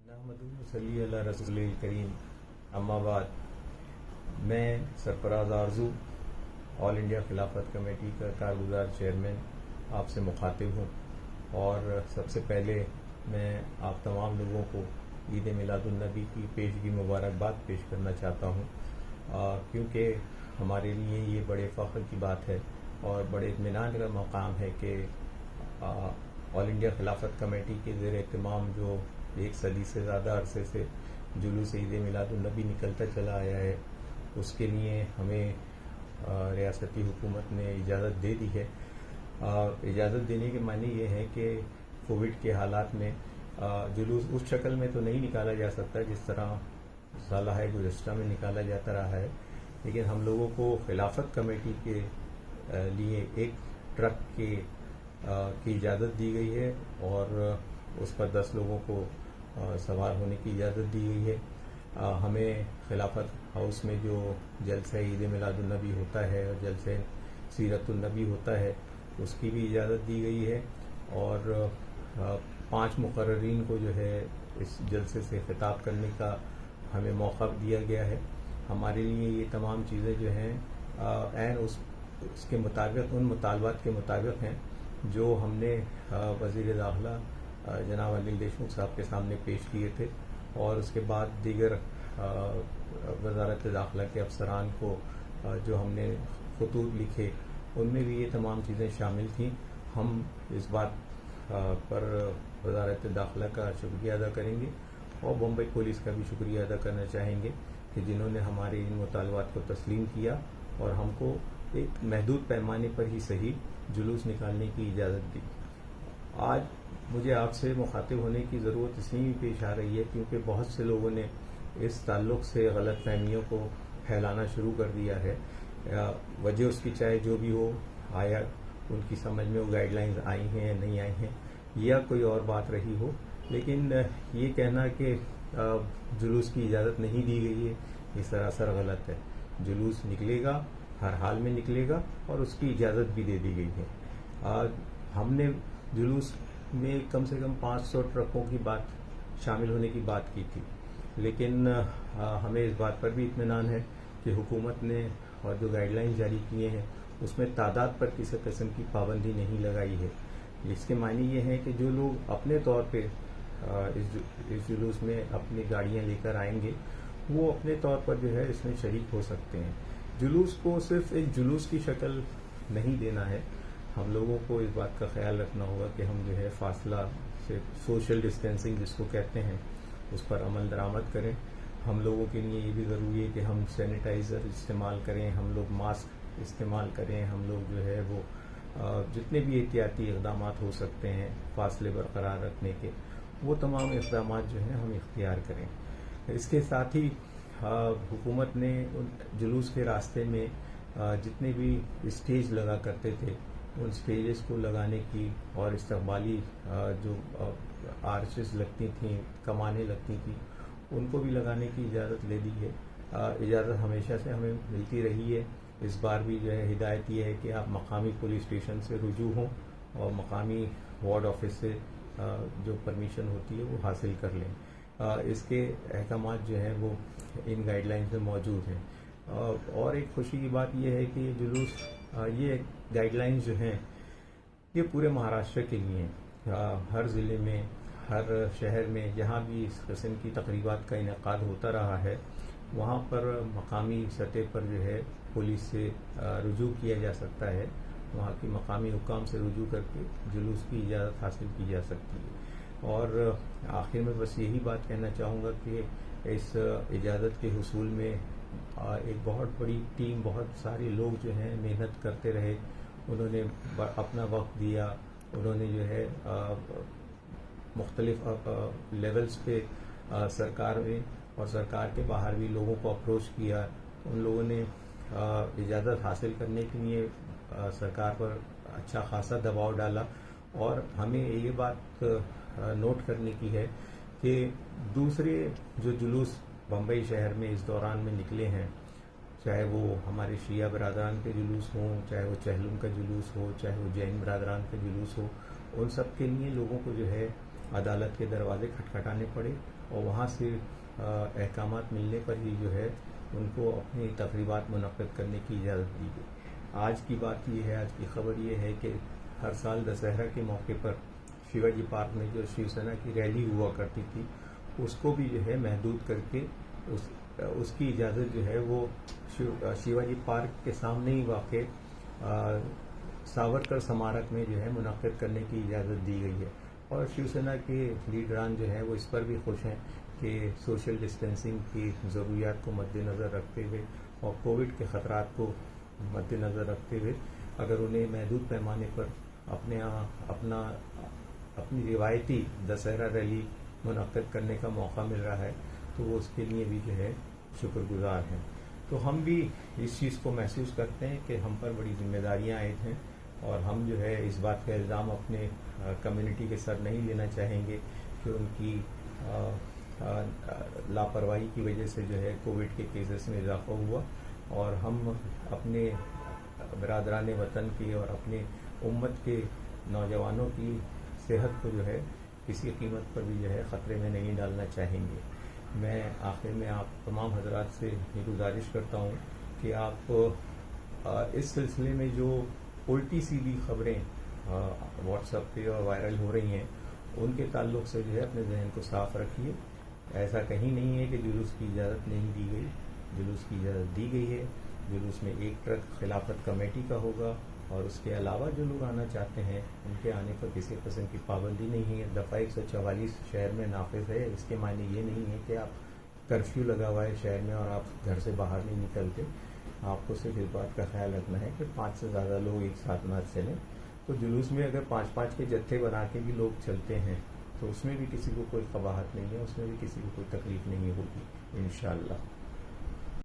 नहमदुहु सल्ली अला रसूलिल करीम अम्मा बाद। मैं सरफराज आरजू ऑल इंडिया खिलाफत कमेटी का कारगुजार चेयरमैन आपसे मुखातिब हूँ और सबसे पहले मैं आप तमाम लोगों को ईद मिलादुन्नबी की पेशगी मुबारकबाद पेश करना चाहता हूँ, क्योंकि हमारे लिए ये बड़े फ़ख्र की बात है और बड़े इत्मीनान का मकाम है कि ऑल इंडिया खिलाफत कमेटी के ज़ेर एहतमाम जो एक सदी से ज़्यादा अरसे से जुलूस ईद मिलादुन्नबी निकलता चला आया है, उसके लिए हमें रियासती हुकूमत ने इजाज़त दे दी है। इजाज़त देने के मानी ये है कि कोविड के हालात में जुलूस उस शक्ल में तो नहीं निकाला जा सकता जिस तरह साल गुज़श्ता में निकाला जाता रहा है, लेकिन हम लोगों को खिलाफत कमेटी के लिए एक ट्रक की इजाज़त दी गई है और उस पर 10 लोगों को सवार होने की इजाज़त दी गई है। हमें खिलाफत हाउस में जो जलसा ईद मिलादुन्नबी होता है और जलसे सीरतुन्नबी होता है उसकी भी इजाज़त दी गई है और 5 मुकर्ररीन को जो है इस जलसे से खिताब करने का हमें मौका दिया गया है। हमारे लिए ये तमाम चीज़ें जो हैं ऐन उसके मुताबिक उन मुतालबात के मुताबिक हैं जो हमने वज़ीर दाखिला जनाब अनिल देशमुख साहब के सामने पेश किए थे और उसके बाद दीगर वज़ारत दाखिला के अफसरान को जो हमने खतूत लिखे उनमें भी ये तमाम चीज़ें शामिल थीं। हम इस बात पर वज़ारत दाखिला का शुक्रिया अदा करेंगे और बम्बई पुलिस का भी शुक्रिया अदा करना चाहेंगे कि जिन्होंने हमारे इन मुतालबात को तस्लीम किया और हमको एक महदूद पैमाने पर ही सही जुलूस निकालने की इजाज़त दी। आज मुझे आपसे मुखातिब होने की ज़रूरत इसलिए भी पेश आ रही है क्योंकि बहुत से लोगों ने इस ताल्लुक़ से गलत फहमियों को फैलाना शुरू कर दिया है। वजह उसकी चाहे जो भी हो, आया उनकी समझ में वो गाइडलाइंस आई हैं या नहीं आई हैं या कोई और बात रही हो, लेकिन ये कहना कि जुलूस की इजाज़त नहीं दी गई है ये सरासर गलत है। जुलूस निकलेगा, हर हाल में निकलेगा और उसकी इजाज़त भी दे दी गई है। हमने जुलूस में कम से कम 500 ट्रकों की बात शामिल होने की बात की थी, लेकिन हमें इस बात पर भी इत्मीनान है कि हुकूमत ने और जो गाइडलाइंस जारी किए हैं उसमें तादाद पर किसी किस्म की पाबंदी नहीं लगाई है। इसके मानी ये है कि जो लोग अपने तौर पे इस जुलूस में अपनी गाड़ियां लेकर आएंगे वो अपने तौर पर जो है इसमें शरीक हो सकते हैं। जुलूस को सिर्फ एक जुलूस की शक्ल नहीं देना है, हम लोगों को इस बात का ख्याल रखना होगा कि हम जो है फासला से सोशल डिस्टेंसिंग जिसको कहते हैं उस पर अमल दरामद करें। हम लोगों के लिए ये भी ज़रूरी है कि हम सैनिटाइज़र इस्तेमाल करें, हम लोग मास्क इस्तेमाल करें, हम लोग जो है वो जितने भी एहतियाती इक़दाम हो सकते हैं फासले बरकरार रखने के, वो तमाम इक़दाम जो हैं हम इख्तियार करें। इसके साथ ही हुकूमत ने जुलूस के रास्ते में जितने भी स्टेज लगा करते थे उन स्टेजेस को लगाने की और इस्तक़बाली जो आर्चेस लगती थी, कमानें लगती थी, उनको भी लगाने की इजाज़त ले दी है। इजाज़त हमेशा से हमें मिलती रही है। इस बार भी जो है हिदायत ये है कि आप मकामी पुलिस स्टेशन से रुजू हों और मकामी वार्ड ऑफिस से जो परमिशन होती है वो हासिल कर लें। इसके अहकाम जो हैं वो इन गाइडलाइंस में मौजूद हैं। और एक खुशी की बात यह है कि ये जुलूस ये गाइडलाइंस जो हैं ये पूरे महाराष्ट्र के लिए हैं। हर ज़िले में, हर शहर में जहाँ भी इस किस्म की तकरीबात का इनेकाद होता रहा है वहाँ पर मकामी सतह पर जो है पुलिस से रुजू किया जा सकता है, वहाँ की मकामी हुकाम से रुजू करके जुलूस की इजाज़त हासिल की जा सकती है। और आखिर में बस यही बात कहना चाहूँगा कि इस इजाज़त के हुसूल में एक बहुत बड़ी टीम, बहुत सारे लोग जो हैं मेहनत करते रहे, उन्होंने अपना वक्त दिया, उन्होंने जो है मुख्तलिफ लेवल्स पे सरकार में और सरकार के बाहर भी लोगों को अप्रोच किया। उन लोगों ने इजाज़त हासिल करने के लिए सरकार पर अच्छा खासा दबाव डाला और हमें ये बात नोट करने की है कि दूसरे जो जुलूस बम्बई शहर में इस दौरान में निकले हैं, चाहे वो हमारे शिया बरादरान के जुलूस हों, चाहे वो चहलुम का जुलूस हो, चाहे वो जैन बरादरान का जुलूस हो, उन सब के लिए लोगों को जो है عدالت کے دروازے کھٹکھٹانے پڑے اور وہاں سے احکامات ملنے پر ہی جو ہے ان کو اپنی تقریبات منعقد کرنے کی اجازت دی گئی۔ آج کی بات یہ ہے، آج کی خبر یہ ہے کہ ہر سال دسہرہ کے موقع پر شیواجی پارک میں جو شیو سینا کی ریلی ہوا کرتی تھی اس کو بھی جو ہے محدود کر کے اس کی اجازت جو ہے وہ شیواجی پارک کے سامنے ہی واقع ساورکر سمارک میں جو ہے منعقد کرنے کی اجازت دی گئی ہے۔ اور شیو سینا کے لیڈران جو ہیں وہ اس پر بھی خوش ہیں کہ سوشل ڈسٹینسنگ کی ضروریات کو مد نظر رکھتے ہوئے اور کووڈ کے خطرات کو مد نظر رکھتے ہوئے اگر انہیں محدود پیمانے پر اپنی روایتی دسہرہ ریلی منعقد کرنے کا موقع مل رہا ہے تو وہ اس کے لیے بھی جو ہے شکر گزار ہیں۔ تو ہم بھی اس چیز کو محسوس کرتے ہیں کہ ہم پر بڑی ذمہ داریاں عائد ہیں اور ہم جو ہے اس بات کا الزام اپنے کمیونٹی کے سر نہیں لینا چاہیں گے کہ ان کی لاپرواہی کی وجہ سے جو ہے کووڈ کے کیسز میں اضافہ ہوا، اور ہم اپنے برادران وطن کی اور اپنے امت کے نوجوانوں کی صحت کو جو ہے کسی قیمت پر بھی جو ہے خطرے میں نہیں ڈالنا چاہیں گے۔ میں آخر میں آپ تمام حضرات سے یہ گزارش کرتا ہوں کہ آپ اس سلسلے میں جو الٹی سیدھی خبریں واٹس ایپ پہ اور وائرل ہو رہی ہیں ان کے تعلق سے جو ہے اپنے ذہن کو صاف رکھیے۔ ایسا کہیں نہیں ہے کہ جلوس کی اجازت نہیں دی گئی، جلوس کی اجازت دی گئی ہے۔ جلوس میں ایک ٹرک خلافت کمیٹی کا ہوگا اور اس کے علاوہ جو لوگ آنا چاہتے ہیں ان کے آنے پر کسی قسم کی پابندی نہیں ہے۔ دفعہ 144 شہر میں نافذ ہے، اس کے معنی یہ نہیں ہے کہ آپ کرفیو لگا ہوا ہے شہر میں اور آپ گھر سے باہر نہیں نکلتے۔ آپ کو صرف اس بات کا خیال رکھنا ہے کہ 5 سے زیادہ لوگ ایک ساتھ نہ چلیں۔ تو جلوس میں اگر 5-5 کے جتھے بنا کے بھی لوگ چلتے ہیں تو اس میں بھی کسی کو کوئی قباحت نہیں ہے، اس میں بھی کسی کو کوئی تکلیف نہیں ہوگی انشاءاللہ۔